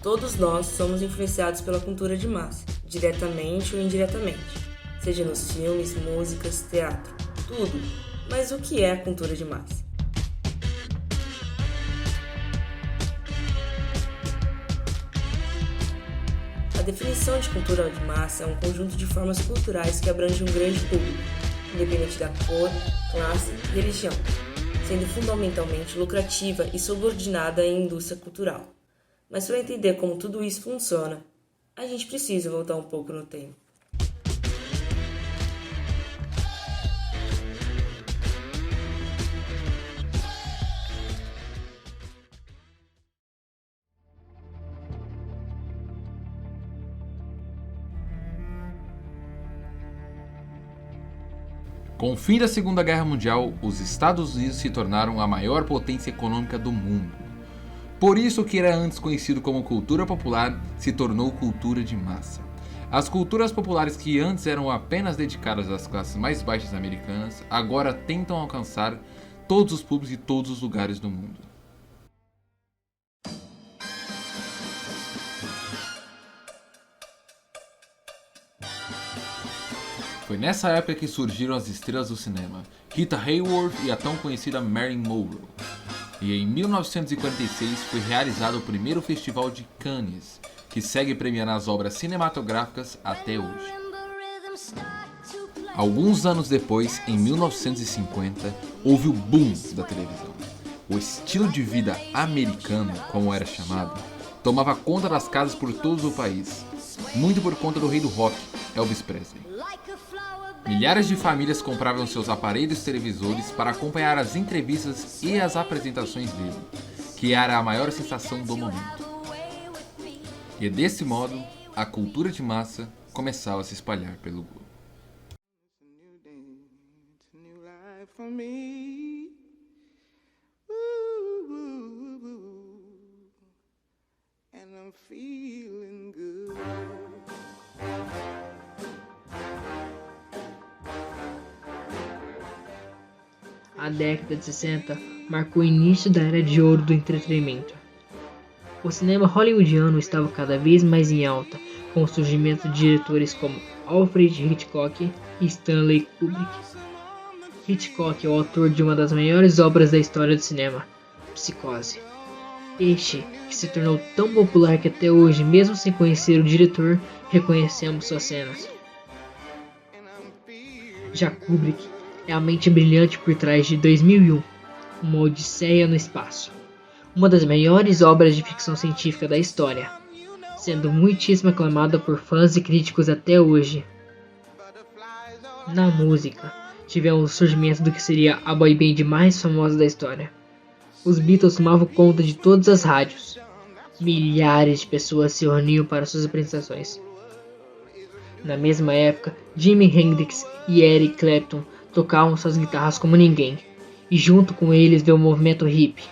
Todos nós somos influenciados pela cultura de massa, diretamente ou indiretamente, seja nos filmes, músicas, teatro, tudo. Mas o que é a cultura de massa? A definição de cultura de massa é um conjunto de formas culturais que abrange um grande público, independente da cor, classe e religião, sendo fundamentalmente lucrativa e subordinada à indústria cultural. Mas para entender como tudo isso funciona, a gente precisa voltar um pouco no tempo. Com o fim da Segunda Guerra Mundial, os Estados Unidos se tornaram a maior potência econômica do mundo. Por isso, o que era antes conhecido como cultura popular se tornou cultura de massa. As culturas populares que antes eram apenas dedicadas às classes mais baixas americanas, agora tentam alcançar todos os públicos de todos os lugares do mundo. Foi nessa época que surgiram as estrelas do cinema, Rita Hayworth e a tão conhecida Marilyn Monroe. E em 1946 foi realizado o primeiro Festival de Cannes, que segue premiando as obras cinematográficas até hoje. Alguns anos depois, em 1950, houve o boom da televisão. O estilo de vida americano, como era chamado, tomava conta das casas por todo o país, muito por conta do rei do rock, Elvis Presley. Milhares de famílias compravam seus aparelhos televisores para acompanhar as entrevistas e as apresentações dele, que era a maior sensação do momento. E desse modo, a cultura de massa começava a se espalhar pelo globo. A década de 60 marcou o início da era de ouro do entretenimento. O cinema hollywoodiano estava cada vez mais em alta, com o surgimento de diretores como Alfred Hitchcock e Stanley Kubrick. Hitchcock é o autor de uma das maiores obras da história do cinema, Psicose. Este, que se tornou tão popular que até hoje, mesmo sem conhecer o diretor, reconhecemos suas cenas. Já Kubrick é a mente brilhante por trás de 2001, Uma Odisseia no Espaço, uma das maiores obras de ficção científica da história, sendo muitíssimo aclamada por fãs e críticos até hoje. Na música, tivemos o surgimento do que seria a boy band mais famosa da história. Os Beatles tomavam conta de todas as rádios. Milhares de pessoas se reuniam para suas apresentações. Na mesma época, Jimi Hendrix e Eric Clapton tocavam suas guitarras como ninguém, e junto com eles veio o movimento hippie,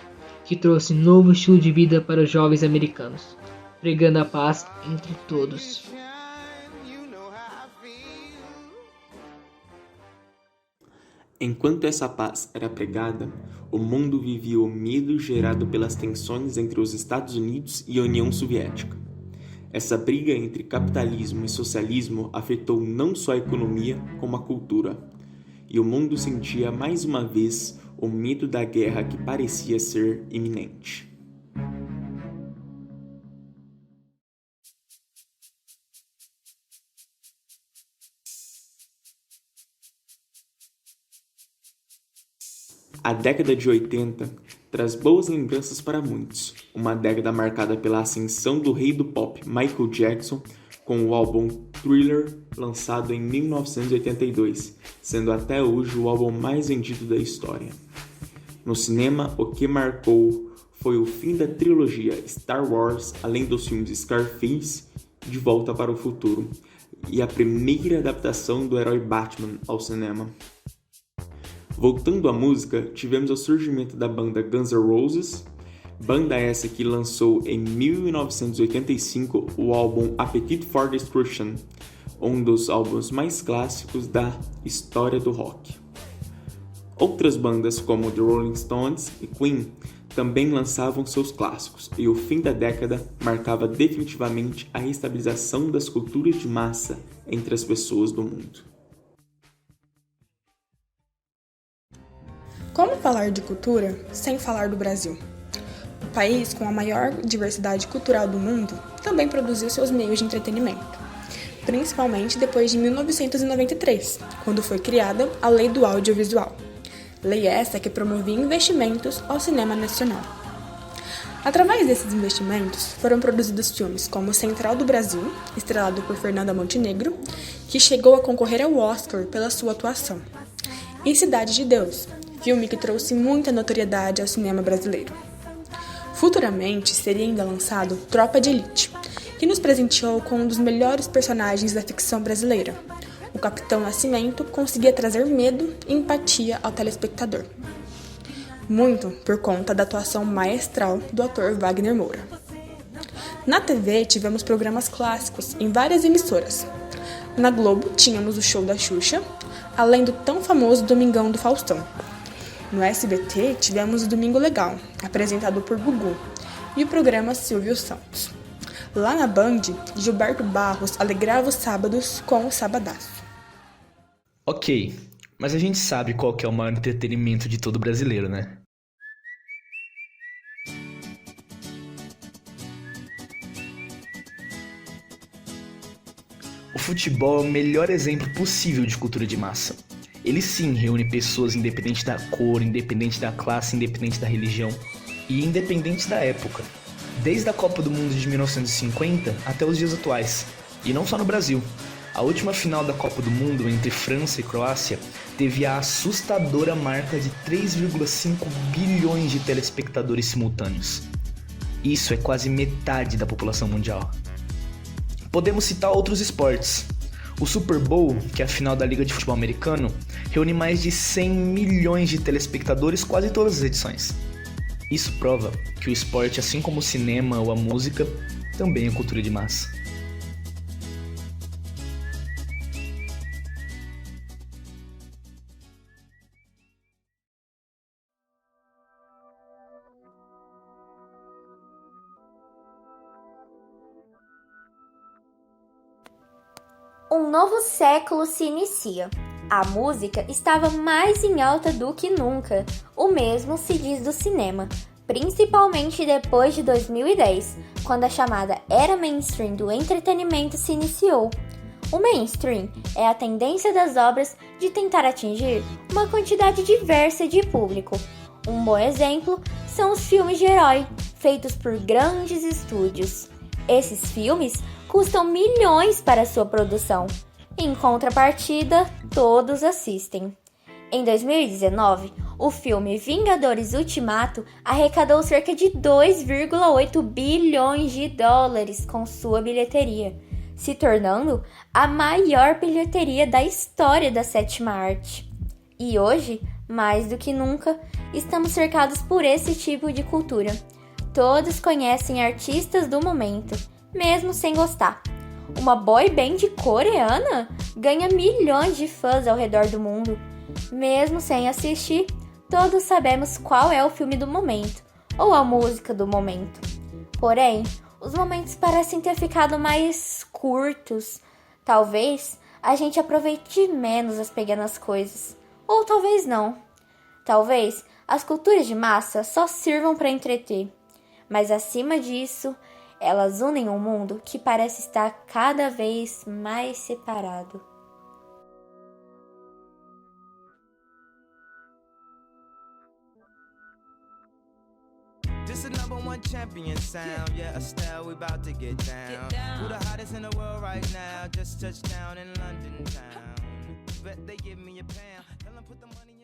que trouxe novo estilo de vida para os jovens americanos, pregando a paz entre todos. Enquanto essa paz era pregada, o mundo vivia o medo gerado pelas tensões entre os Estados Unidos e a União Soviética. Essa briga entre capitalismo e socialismo afetou não só a economia, como a cultura. E o mundo sentia mais uma vez o medo da guerra que parecia ser iminente. A década de 80 traz boas lembranças para muitos, uma década marcada pela ascensão do rei do pop Michael Jackson com o álbum Thriller, lançado em 1982, sendo até hoje o álbum mais vendido da história. No cinema, o que marcou foi o fim da trilogia Star Wars, além dos filmes Scarface, De Volta para o Futuro, e a primeira adaptação do herói Batman ao cinema. Voltando à música, tivemos o surgimento da banda Guns N' Roses, banda essa que lançou em 1985 o álbum Appetite for Destruction, um dos álbuns mais clássicos da história do rock. Outras bandas como The Rolling Stones e Queen também lançavam seus clássicos, e o fim da década marcava definitivamente a estabilização das culturas de massa entre as pessoas do mundo. Como falar de cultura sem falar do Brasil? O país com a maior diversidade cultural do mundo também produziu seus meios de entretenimento, principalmente depois de 1993, quando foi criada a Lei do Audiovisual. Lei essa que promovia investimentos ao cinema nacional. Através desses investimentos, foram produzidos filmes como Central do Brasil, estrelado por Fernanda Montenegro, que chegou a concorrer ao Oscar pela sua atuação, e Cidade de Deus, filme que trouxe muita notoriedade ao cinema brasileiro. Futuramente, seria ainda lançado Tropa de Elite, que nos presenteou com um dos melhores personagens da ficção brasileira. O Capitão Nascimento conseguia trazer medo e empatia ao telespectador. Muito por conta da atuação maestral do ator Wagner Moura. Na TV, tivemos programas clássicos em várias emissoras. Na Globo, tínhamos o Show da Xuxa, além do tão famoso Domingão do Faustão. No SBT, tivemos o Domingo Legal, apresentado por Gugu, e o programa Silvio Santos. Lá na Band, Gilberto Barros alegrava os sábados com o Sabadaço. Ok, mas a gente sabe qual que é o maior entretenimento de todo brasileiro, né? O futebol é o melhor exemplo possível de cultura de massa. Ele sim reúne pessoas independente da cor, independente da classe, independente da religião e independente da época. Desde a Copa do Mundo de 1950 até os dias atuais. E não só no Brasil. A última final da Copa do Mundo entre França e Croácia teve a assustadora marca de 3,5 bilhões de telespectadores simultâneos. Isso é quase metade da população mundial. Podemos citar outros esportes. O Super Bowl, que é a final da Liga de Futebol Americano, reúne mais de 100 milhões de telespectadores quase todas as edições. Isso prova que o esporte, assim como o cinema ou a música, também é cultura de massa. Um novo século se inicia. A música estava mais em alta do que nunca. O mesmo se diz do cinema, principalmente depois de 2010, quando a chamada era mainstream do entretenimento se iniciou. O mainstream é a tendência das obras de tentar atingir uma quantidade diversa de público. Um bom exemplo são os filmes de herói, feitos por grandes estúdios. Esses filmes custam milhões para sua produção. Em contrapartida, todos assistem. Em 2019, o filme Vingadores Ultimato arrecadou cerca de 2,8 bilhões de dólares com sua bilheteria, se tornando a maior bilheteria da história da sétima arte. E hoje, mais do que nunca, estamos cercados por esse tipo de cultura. Todos conhecem artistas do momento, mesmo sem gostar. Uma boy band coreana ganha milhões de fãs ao redor do mundo. Mesmo sem assistir, todos sabemos qual é o filme do momento, ou a música do momento. Porém, os momentos parecem ter ficado mais curtos. Talvez a gente aproveite menos as pequenas coisas, ou talvez não. Talvez as culturas de massa só sirvam para entreter. Mas acima disso, elas unem um mundo que parece estar cada vez mais separado. This is #1 champion sound, yeah, Estelle, we about to get down. Who the hottest in the world right now? Just touched down in London town. Bet they give me a pound. Tell them put the money